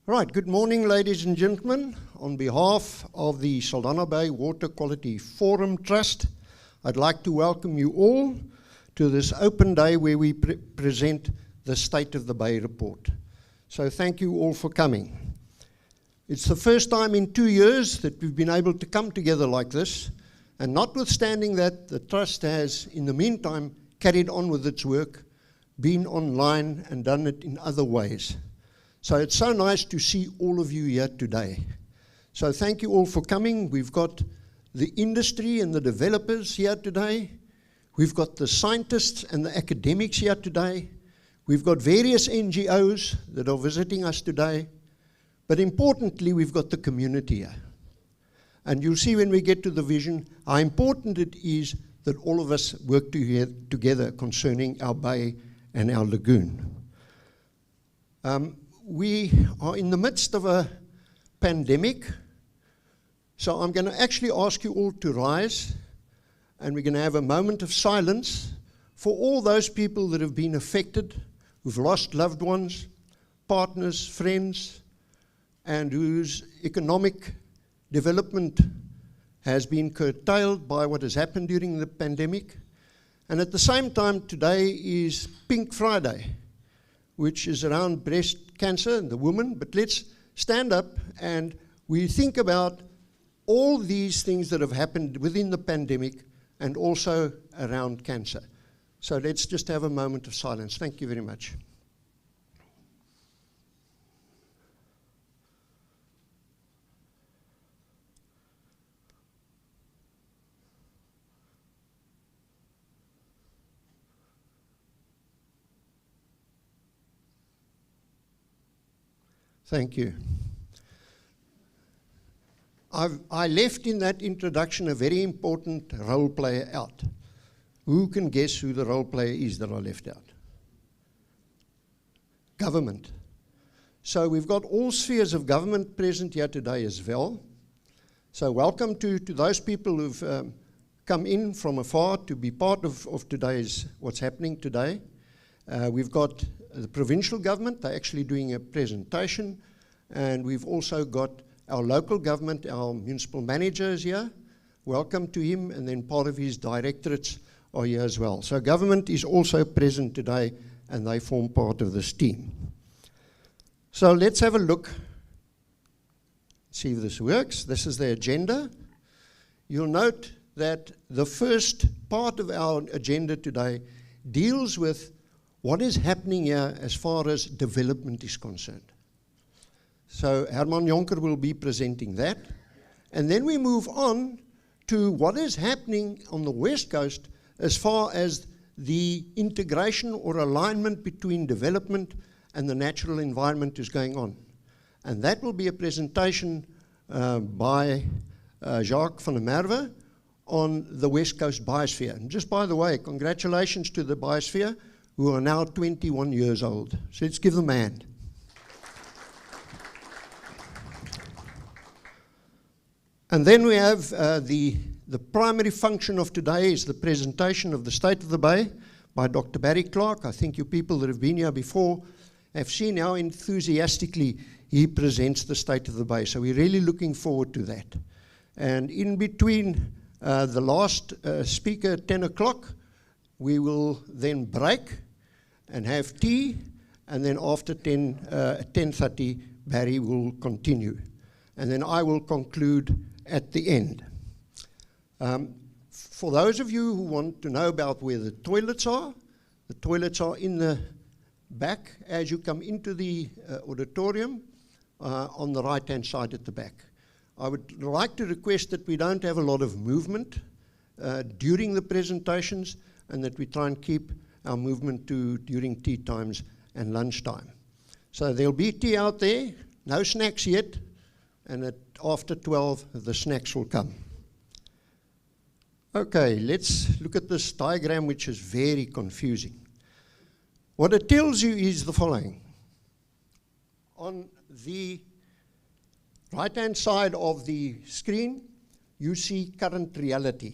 Right, good morning, ladies and gentlemen. On behalf of the Saldanha Bay Water Quality Forum Trust, I'd like to welcome you all to this open day where we present the State of the Bay report. So thank you all for coming. It's the first time in 2 years that we've been able to come together like this, and notwithstanding that, the Trust has, in the meantime, carried on with its work, been online and done it in other ways. So it's so nice to see all of you here today. So thank you all for coming. We've got the industry and the developers here today. We've got the scientists and the academics here today. We've got various NGOs that are visiting us today. But importantly, we've got the community here. And you'll see when we get to the vision how important it is that all of us work together concerning our bay and our lagoon. We are in the midst of a pandemic, so I'm going to actually ask you all to rise, and we're going to have a moment of silence for all those people that have been affected, who've lost loved ones, partners, friends, and whose economic development has been curtailed by what has happened during the pandemic. And at the same time, today is Pink Friday, which is around breast cancer and the woman. But let's stand up and we think about all these things that have happened within the pandemic and also around cancer. So let's just have a moment of silence. Thank you very much. Thank you. I left in that introduction a very important role player out. Who can guess who the role player is that I left out? Government. So we've got all spheres of government present here today as well. So welcome to those people who've come in from afar to be part of today's, what's happening today. We've got the provincial government, they're actually doing a presentation, and we've also got our local government, our municipal manager is here. Welcome to him, and then part of his directorates are here as well. So government is also present today, and they form part of this team. So let's have a look, see if this works. This is the agenda. You'll note that the first part of our agenda today deals with what is happening here as far as development is concerned. So Herman Jonker will be presenting that. And then we move on to what is happening on the West Coast as far as the integration or alignment between development and the natural environment is going on. And that will be a presentation by Jacques van der Merwe on the West Coast Biosphere. And just by the way, congratulations to the Biosphere, who are now 21 years old. So let's give them a hand. And then we have the primary function of today is the presentation of the State of the Bay by Dr. Barry Clark. I think you people that have been here before have seen how enthusiastically he presents the State of the Bay. So we're really looking forward to that. And in between the last speaker at 10 o'clock, we will then break and have tea, and then after 10:30, Barry will continue. And then I will conclude at the end. For those of you who want to know about where the toilets are in the back as you come into the auditorium on the right-hand side at the back. I would like to request that we don't have a lot of movement during the presentations, and that we try and keep our movement to during tea times and lunchtime. So there'll be tea out there, no snacks yet, and after 12 the snacks will come. Okay, let's look at this diagram, which is very confusing. What it tells you is the following. On the right-hand side of the screen, you see current reality.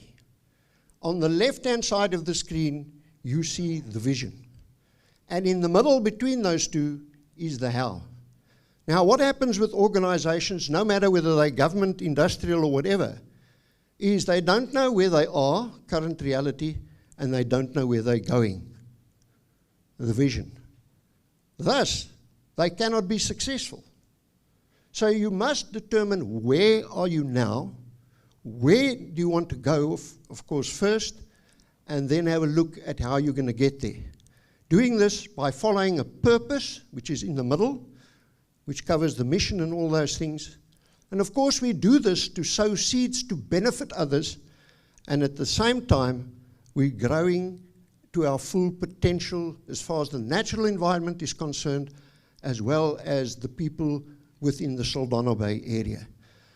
On the left-hand side of the screen, you see the vision. And in the middle between those two is the how. Now, what happens with organizations, no matter whether they're government, industrial, or whatever, is they don't know where they are, current reality, and they don't know where they're going, the vision. Thus, they cannot be successful. So you must determine where are you now, where do you want to go, of course, first, and then have a look at how you're going to get there. Doing this by following a purpose, which is in the middle, which covers the mission and all those things. And of course, we do this to sow seeds to benefit others, and at the same time, we're growing to our full potential as far as the natural environment is concerned, as well as the people within the Saldanha Bay area.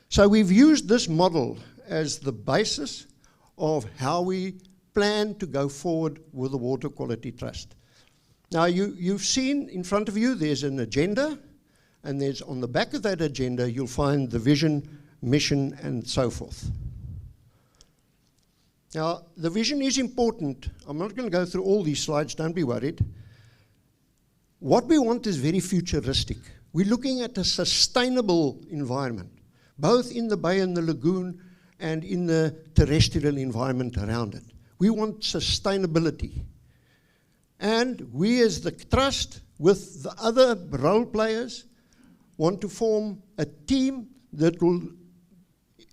So we've used this model as the basis of how we plan to go forward with the Water Quality Trust. Now, you've seen in front of you, there's an agenda, and there's on the back of that agenda, you'll find the vision, mission, and so forth. Now, the vision is important. I'm not going to go through all these slides, don't be worried. What we want is very futuristic. We're looking at a sustainable environment, both in the bay and the lagoon and in the terrestrial environment around it. We want sustainability. And we as the trust, with the other role players, want to form a team that will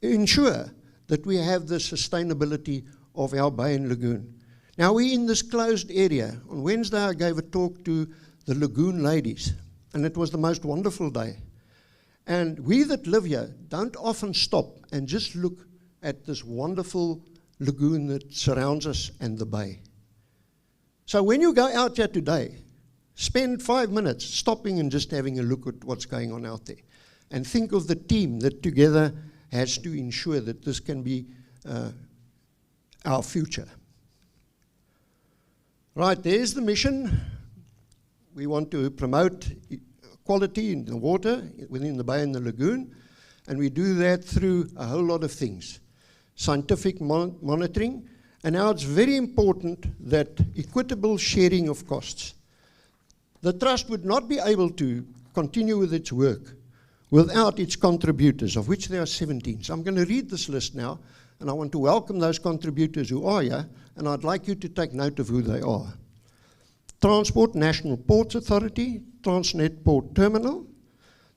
ensure that we have the sustainability of our bay and lagoon. Now, we're in this closed area. On Wednesday, I gave a talk to the lagoon ladies, and it was the most wonderful day. And we that live here don't often stop and just look at this wonderful lagoon that surrounds us and the bay. So when you go out here today, spend 5 minutes stopping and just having a look at what's going on out there. And think of the team that together has to ensure that this can be our future. Right, there's the mission. We want to promote quality in the water within the bay and the lagoon. And we do that through a whole lot of things. Scientific monitoring. And now it's very important that equitable sharing of costs. The Trust would not be able to continue with its work without its contributors, of which there are 17. So I'm going to read this list now, and I want to welcome those contributors who are here, and I'd like you to take note of who they are. Transport National Ports Authority, Transnet Port Terminal,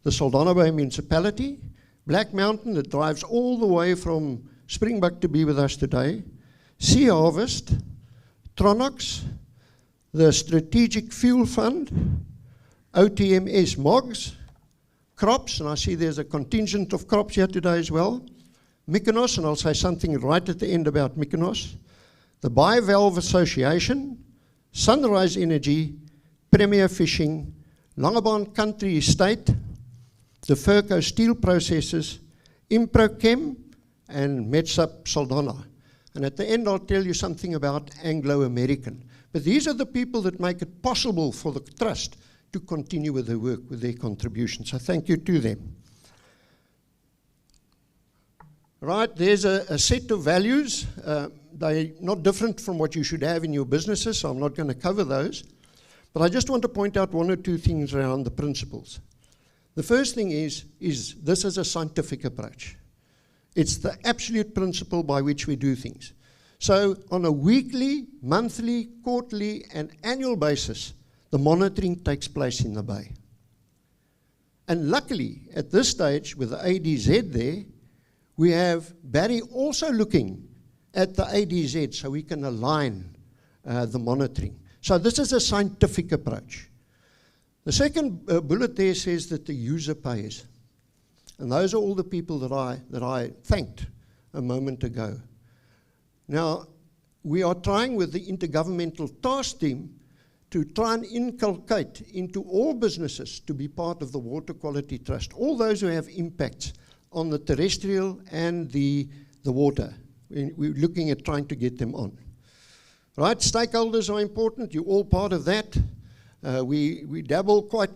the Saldanha Bay Municipality, Black Mountain that drives all the way from Springbok to be with us today, Sea Harvest, Tronox, the Strategic Fuel Fund, OTMS MOGS, Crops, and I see there's a contingent of Crops here today as well, Mykonos, and I'll say something right at the end about Mykonos, the Bivalve Association, Sunrise Energy, Premier Fishing, Langebaan Country Estate, the Furco Steel Processors, Improchem, and Metsap Saldanha. And at the end, I'll tell you something about Anglo-American. But these are the people that make it possible for the Trust to continue with their work, with their contributions. So thank you to them. Right, there's a set of values. They're not different from what you should have in your businesses, so I'm not going to cover those. But I just want to point out one or two things around the principles. The first thing is this is a scientific approach. It's the absolute principle by which we do things. So on a weekly, monthly, quarterly, and annual basis, the monitoring takes place in the bay. And luckily, at this stage, with the ADZ there, we have Barry also looking at the ADZ so we can align the monitoring. So this is a scientific approach. The second bullet there says that the user pays. And those are all the people that I thanked a moment ago. Now, we are trying with the Intergovernmental Task Team to try and inculcate into all businesses to be part of the Water Quality Trust, all those who have impacts on the terrestrial and the water. We're looking at trying to get them on. Right, stakeholders are important. You're all part of that. We dabble quite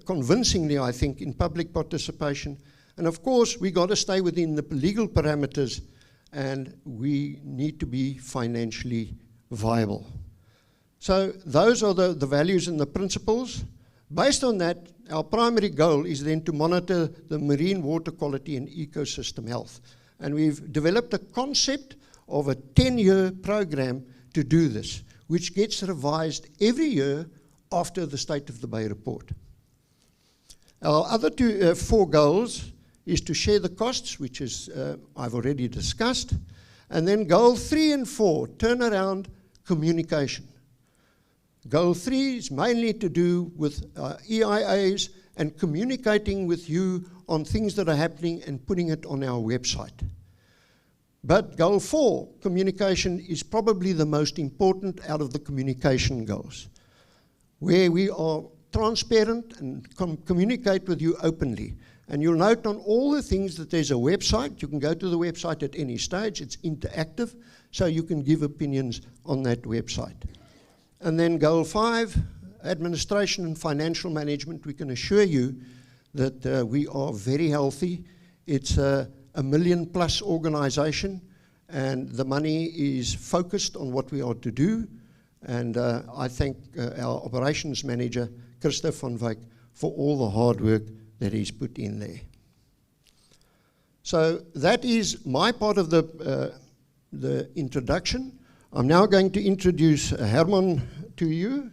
convincingly, I think, in public participation. And of course, we got to stay within the legal parameters, and we need to be financially viable. So those are the values and the principles. Based on that, our primary goal is then to monitor the marine water quality and ecosystem health. And we've developed a concept of a 10-year program to do this, which gets revised every year after the State of the Bay report. Our other four goals is to share the costs, which is I've already discussed. And then goal 3 and 4, turn around communication. Goal 3 is mainly to do with EIAs and communicating with you on things that are happening and putting it on our website. But goal 4, communication, is probably the most important out of the communication goals, where we are transparent and communicate with you openly. And you'll note on all the things that there's a website. You can go to the website at any stage. It's interactive, so you can give opinions on that website. And then goal 5, administration and financial management. We can assure you that we are very healthy. It's a $1 million+ organization, and the money is focused on what we are to do. And I thank our operations manager, Christa van Wyk, for all the hard work that he's put in there. So that is my part of the introduction. I'm now going to introduce Herman to you.